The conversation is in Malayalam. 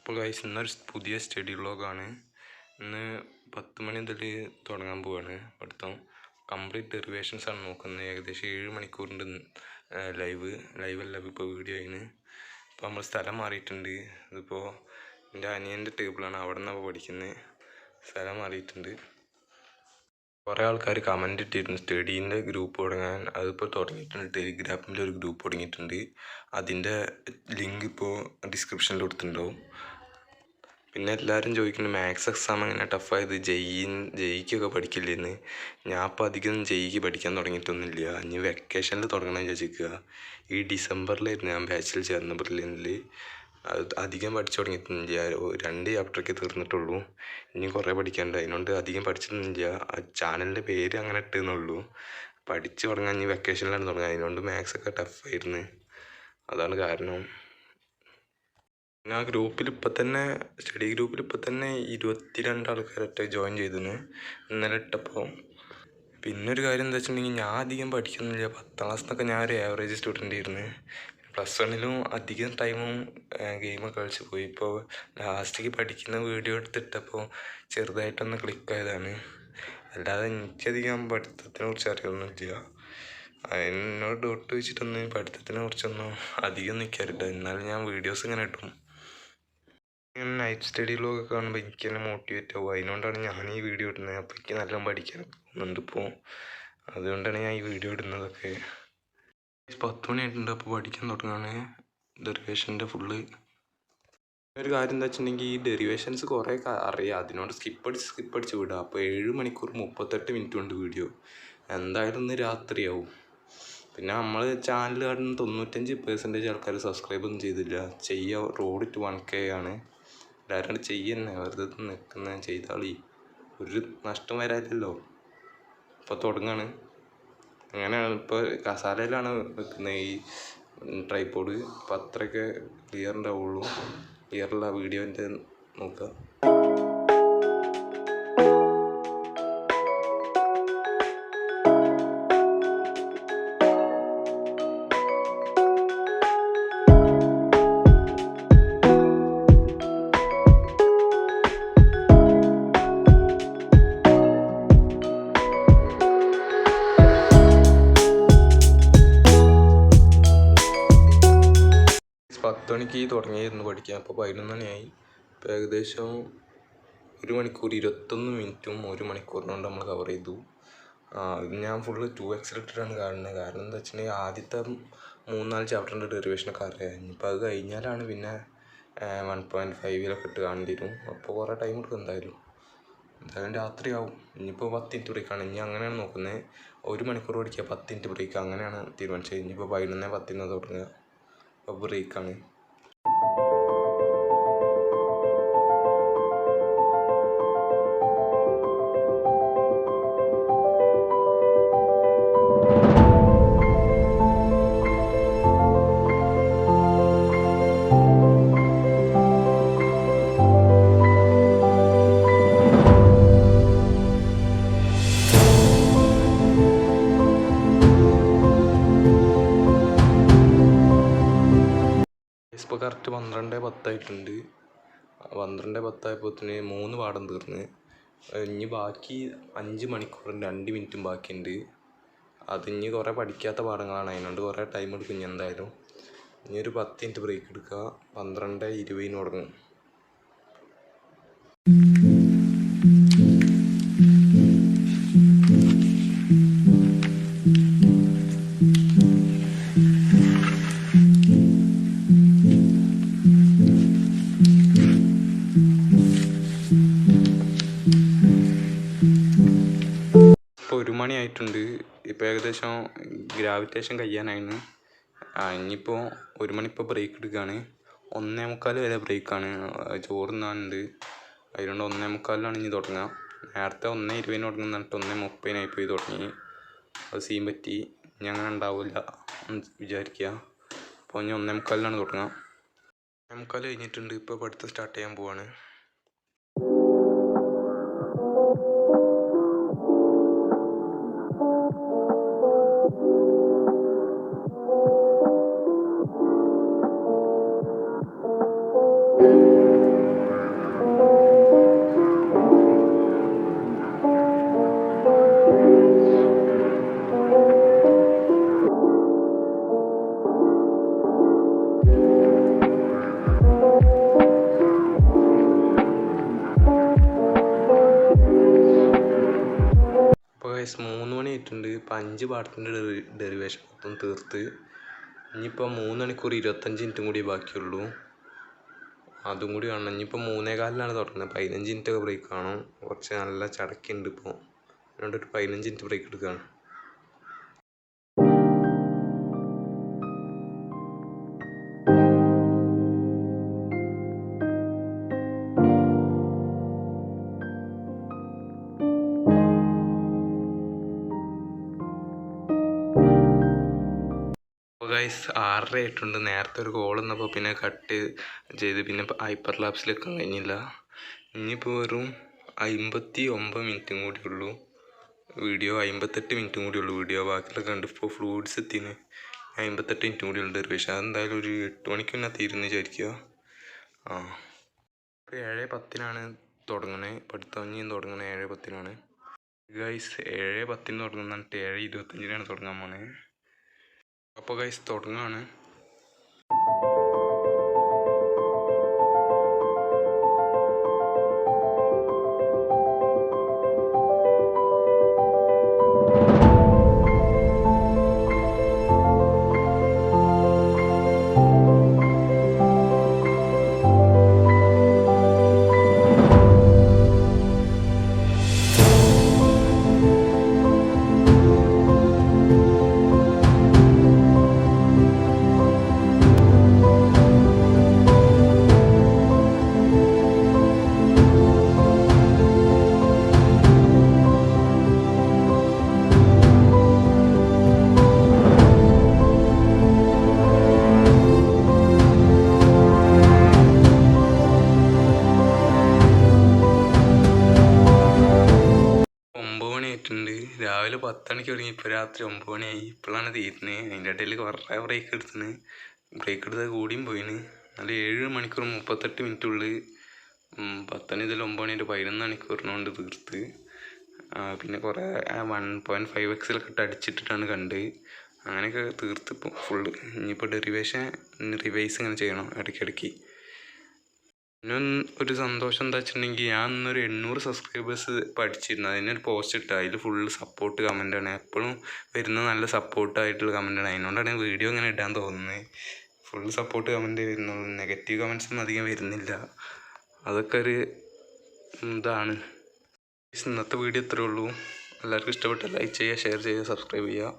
അപ്പോൾ ഗൈസ് ഇന്നൊരു പുതിയ സ്റ്റഡി വ്ളോഗാണ്. ഇന്ന് 10 മണി മുതൽ തുടങ്ങാൻ പോവാണ് പഠിത്തം. കംപ്ലീറ്റ് ഡെറിവേഷൻസ് ആണ് നോക്കുന്നത്. ഏകദേശം 7 മണിക്കൂറിൻ്റെ ലൈവല്ല ഇപ്പോൾ വീഡിയോ ആയിന്. ഇപ്പോൾ നമ്മൾ സ്ഥലം മാറിയിട്ടുണ്ട്. ഇതിപ്പോൾ എൻ്റെ അനിയൻ്റെ ടേബിളാണ്, അവിടെ നിന്നാണ് പഠിക്കുന്നത്. സ്ഥലം മാറിയിട്ടുണ്ട്. കുറേ ആൾക്കാർ കമൻറ്റ് ഇട്ടിരുന്നു സ്റ്റഡീൻ്റെ ഗ്രൂപ്പ് തുടങ്ങാൻ. അതിപ്പോൾ തുടങ്ങിയിട്ടുണ്ട്. ടെലിഗ്രാമിൽ ഒരു ഗ്രൂപ്പ് തുടങ്ങിയിട്ടുണ്ട്. അതിൻ്റെ ലിങ്ക് ഇപ്പോൾ ഡിസ്ക്രിപ്ഷനിൽ കൊടുത്തിട്ടുണ്ടാവും. പിന്നെ എല്ലാവരും ചോദിക്കുന്നു മാത്സ് എക്സാം എങ്ങനെ ടഫായത്, ജെയ്ക്കൊക്കെ പഠിക്കില്ലെന്ന്. ഞാൻ ഇപ്പോൾ അധികം ജെയ്ക്ക് പഠിക്കാൻ തുടങ്ങിയിട്ടൊന്നുമില്ല. ഇനി വെക്കേഷനിൽ തുടങ്ങണം വിചാരിക്കുക. ഈ ഡിസംബറിലായിരുന്നു ഞാൻ ബാച്ചിൽ ചേർന്ന ബ്രില്യനിൽ. അത് അധികം പഠിച്ചു തുടങ്ങിയിട്ടൊന്നുമില്ല. 2 ചാപ്റ്ററൊക്കെ തീർന്നിട്ടുള്ളൂ. ഇനി കുറേ പഠിക്കാനുണ്ട്. അതിനോണ്ട് അധികം പഠിച്ചിട്ടൊന്നുമില്ല. ചാനലിൻ്റെ പേര് അങ്ങനെ ഇട്ടെന്നുള്ളൂ. പഠിച്ചു തുടങ്ങാൻ ഇനി വെക്കേഷനിലാണ് തുടങ്ങുക. അതിനോണ്ട് മാത്സൊക്കെ ടഫായിരുന്നു. അതാണ് കാരണം. പിന്നെ ആ ഗ്രൂപ്പിൽ സ്റ്റഡി ഗ്രൂപ്പിൽ ഇപ്പം തന്നെ 22 ആൾക്കാരൊക്കെ ജോയിൻ ചെയ്തിന് ഇന്നലെ ഇട്ടപ്പോൾ. പിന്നെ ഒരു കാര്യം എന്താ വെച്ചിട്ടുണ്ടെങ്കിൽ ഞാൻ അധികം പഠിക്കുന്നില്ല. 10ാം ക്ലാസ്സിനൊക്കെ ഞാൻ ഒരു ആവറേജ് സ്റ്റുഡൻ്റ് ആയിരുന്നു. +1 അധികം ടൈമും ഗെയിമൊക്കെ കളിച്ച് പോയി. ഇപ്പോൾ ലാസ്റ്റിക്ക് പഠിക്കുന്ന വീഡിയോ എടുത്തിട്ടപ്പോൾ ചെറുതായിട്ടൊന്ന് ക്ലിക്കായതാണ്. അല്ലാതെ എനിക്കധികം പഠിത്തത്തിനെ കുറിച്ച് അറിയൊന്നുമില്ല. എന്നോട് ഡൗട്ട് വെച്ചിട്ടൊന്നും പഠിത്തത്തിനെ കുറിച്ചൊന്നും അധികം നിൽക്കാറില്ല. എന്നാലും ഞാൻ വീഡിയോസ് ഇങ്ങനെ ഇടും. നൈറ്റ് സ്റ്റഡി വ്ളോഗൊക്കെ കാണുമ്പോൾ എനിക്ക് തന്നെ മോട്ടിവേറ്റ് ആവും. അതിനോണ്ടാണ് ഞാൻ ഈ വീഡിയോ ഇടുന്നത്. അപ്പോൾ എനിക്ക് നല്ല പഠിക്കാൻ പോകുന്നുണ്ട് ഇപ്പോൾ. അതുകൊണ്ടാണ് ഞാൻ ഈ വീഡിയോ ഇടുന്നതൊക്കെ. 10 മണി ആയിട്ടുണ്ട്. അപ്പോൾ പഠിക്കാൻ തുടങ്ങുകയാണ് ഡെറിവേഷൻ്റെ ഫുള്ള്. ഒരു കാര്യം എന്താ വെച്ചിട്ടുണ്ടെങ്കിൽ ഈ ഡെറിവേഷൻസ് കുറേ അറിയാം. അതിനോട് സ്കിപ്പ് അടിച്ച് വിടുക. അപ്പോൾ 7 മണിക്കൂർ 38 മിനിറ്റ് ഉണ്ട് വീഡിയോ. എന്തായാലും ഇന്ന് രാത്രിയാവും. പിന്നെ നമ്മൾ ചാനൽ കാണുന്ന 95% ആൾക്കാർ സബ്സ്ക്രൈബ് ഒന്നും ചെയ്തില്ല. റോഡ് ടു 1K ആണ്. എല്ലാവരും ചെയ്യുന്നേ, വെറുതെ നിൽക്കുന്ന ചെയ്താളി, ഒരു നഷ്ടം വരാനില്ലല്ലോ. ഇപ്പോൾ തുടങ്ങാണ്. അങ്ങനെയാണ് ഇപ്പോൾ കസാലയിലാണ് വെക്കുന്നത് ഈ ട്രൈപോഡ്. അപ്പോൾ അത്രയൊക്കെ ക്ലിയർ ഉണ്ടാവുള്ളൂ. ക്ലിയറുള്ള വീഡിയോൻ്റെ നോക്കുക. മണിക്ക് തുടങ്ങിയിരുന്നു പഠിക്കാൻ. അപ്പോൾ 11 മണിയായി. ഇപ്പോൾ ഏകദേശം 1 മണിക്കൂർ 21 മിനിറ്റും 1 മണിക്കൂറിനുകൊണ്ട് നമ്മൾ കവർ ചെയ്തു. ഇത് ഞാൻ ഫുള്ള് 2x ഇട്ടിട്ടാണ് കാണുന്നത്. കാരണം എന്താ വെച്ചിട്ടുണ്ടെങ്കിൽ ആദ്യത്തെ 3-4 ചാപ്റ്ററിൻ്റെ ഡെറിവേഷനൊക്കെ അറിയാം. ഇനിയിപ്പോൾ അത് കഴിഞ്ഞാലാണ് പിന്നെ 1.5 ഇട്ട് കാണേണ്ടി വരും. അപ്പോൾ കുറേ ടൈം എടുക്കും എന്തായാലും രാത്രിയാവും. ഇനിയിപ്പോൾ 10 മിനിറ്റ് ബ്രേക്കാണ്. ഇനി അങ്ങനെയാണ് നോക്കുന്നത്. 1 മണിക്കൂർ പഠിക്കുക, 10 മിനിറ്റ് ബ്രേക്ക്, അങ്ങനെയാണ് തീരുമാനിച്ചത്. ഇനിയിപ്പോൾ 11:10 തുടങ്ങുക. അപ്പോൾ ബ്രേക്കാണ്. ഇപ്പോൾ കറക്റ്റ് 12:10 ആയിട്ടുണ്ട്. 12:10 ആയപ്പോഴത്തേന് 3 പാഠം തീർന്ന്. ഇനി ബാക്കി 5 മണിക്കൂറും 2 മിനിറ്റും ബാക്കിയുണ്ട്. അതിനി കുറേ പഠിക്കാത്ത പാഠങ്ങളാണ്. അതിനോണ്ട് കുറേ ടൈം എടുക്കും. ഇനി എന്തായാലും ഇനി ഒരു 10 മിനിറ്റ് ബ്രേക്ക് എടുക്കുക. 12:20 തുടങ്ങും. ഇപ്പോൾ 1 മണി ആയിട്ടുണ്ട്. ഇപ്പോൾ ഏകദേശം ഗ്രാവിറ്റേഷൻ കഴിയാനായിരുന്നു. ഇനിയിപ്പോൾ 1 മണി ഇപ്പോൾ ബ്രേക്ക് എടുക്കുകയാണ്. 1:45 വരെ ബ്രേക്കാണ്. ചോറുന്നാനുണ്ട്. അതിനോണ്ട് 1:45 ഇനി തുടങ്ങുക. നേരത്തെ 1:20 തുടങ്ങുന്നിട്ട് 1:30 പോയി തുടങ്ങി. അത് സീൻ പറ്റി. ഇനി അങ്ങനെ ഉണ്ടാവില്ല എന്ന് വിചാരിക്കുക. അപ്പോൾ ഇനി 1:45 തുടങ്ങുക. 1:45 കഴിഞ്ഞിട്ടുണ്ട്. ഇപ്പോൾ പഠിത്തം സ്റ്റാർട്ട് ചെയ്യാൻ പോവാണ്. ആയിട്ടുണ്ട്. ഇപ്പം 5 പാർട്ടിൻ്റെ ഡെറിവേഷൻ മൊത്തം തീർത്ത്. ഇനിയിപ്പോൾ 3 മണിക്കൂർ 25 മിനിറ്റും കൂടി ബാക്കിയുള്ളൂ. അതും കൂടി കാണണം. ഇനിയിപ്പോൾ 3:15 തുടങ്ങുന്നത്. 15 മിനിറ്റൊക്കെ ബ്രേക്ക് കാണും. കുറച്ച് നല്ല ചടക്കുണ്ട് ഇപ്പോൾ. അതുകൊണ്ട് ഒരു 15 മിനിറ്റ് ബ്രേക്ക് എടുക്കുകയാണ്. ഗൈസ് 6:30 ആയിട്ടുണ്ട്. നേരത്തെ ഒരു കോൾ വന്നപ്പോൾ പിന്നെ കട്ട് ചെയ്ത് പിന്നെ ഹൈപ്പർ ലാബ്സിലേക്ക് കഴിഞ്ഞില്ല. ഇനിയിപ്പോൾ വെറും 59 മിനിറ്റും കൂടി ഉള്ളൂ വീഡിയോ. 58 മിനിറ്റും കൂടി ഉള്ളൂ വീഡിയോ. ബാക്കിയുള്ള കണ്ട് ഇപ്പോൾ ഫ്ലൂയിഡ്സ് എത്തിന് 58 മിനിറ്റും കൂടി ഉണ്ട് ഡെറിവേഷൻ. അതെന്തായാലും ഒരു 8 മണിക്ക് തന്നെ തീരുന്ന് വിചാരിക്കുക. ഇപ്പോൾ 7:10 തുടങ്ങണേ. പഠിത്തം ഇനിയും തുടങ്ങണേ 7:10 ഗൈസ്. 7:10 തുടങ്ങുന്നിട്ട് 7:25 തുടങ്ങാൻ പോണേ. അപ്പോൾ ഗൈസ് തുടങ്ങാണ്. രാവിലെ 10 മണിക്ക് തുടങ്ങി. ഇപ്പോൾ രാത്രി 9 മണിയായി. ഇപ്പോഴാണ് തീരുന്നത്. അതിൻ്റെ ഇടയിൽ കുറേ ബ്രേക്ക് എടുത്തിന്. ബ്രേക്ക് എടുത്താൽ കൂടിയും പോയിന്. നല്ല 7 മണിക്കൂർ 38 മിനിറ്റുള്ളിൽ 10 മുതൽ 9 മണി 11 മണിക്കൂറിനോണ്ട് തീർത്ത്. പിന്നെ കുറേ 1.5x ഇട്ട് അടിച്ചിട്ടിട്ടാണ് കണ്ട്. അങ്ങനെയൊക്കെ തീർത്ത് ഇപ്പോൾ ഫുള്ള്. ഇനിയിപ്പോൾ ഡെറിവേഷൻ റിവൈസ് ഇങ്ങനെ ചെയ്യണം ഇടയ്ക്കിടയ്ക്ക്. പിന്നെ ഒരു സന്തോഷം എന്താ വെച്ചിട്ടുണ്ടെങ്കിൽ ഞാൻ ഇന്നൊരു 800 സബ്സ്ക്രൈബേഴ്സ് പഠിച്ചിരുന്നു. അതിനൊരു പോസ്റ്റ് ഇട്ടു. അതിൽ ഫുള്ള് സപ്പോർട്ട് കമൻറ്റാണ്. എപ്പോഴും വരുന്ന നല്ല സപ്പോർട്ടായിട്ടുള്ള കമൻറ്റാണ്. അതിനോണ്ടാണ് വീഡിയോ ഇങ്ങനെ ഇടാൻ തോന്നുന്നത്. ഫുൾ സപ്പോർട്ട് കമൻറ്റ് വരുന്നുള്ളൂ. നെഗറ്റീവ് കമൻറ്റ്സൊന്നും അധികം വരുന്നില്ല. അതൊക്കെ ഒരു ഇതാണ്. ഇന്നത്തെ വീഡിയോ ഇത്രയേ ഉള്ളൂ. എല്ലാവർക്കും ഇഷ്ടപ്പെട്ട ലൈക്ക് ചെയ്യുക, ഷെയർ ചെയ്യുക, സബ്സ്ക്രൈബ് ചെയ്യുക.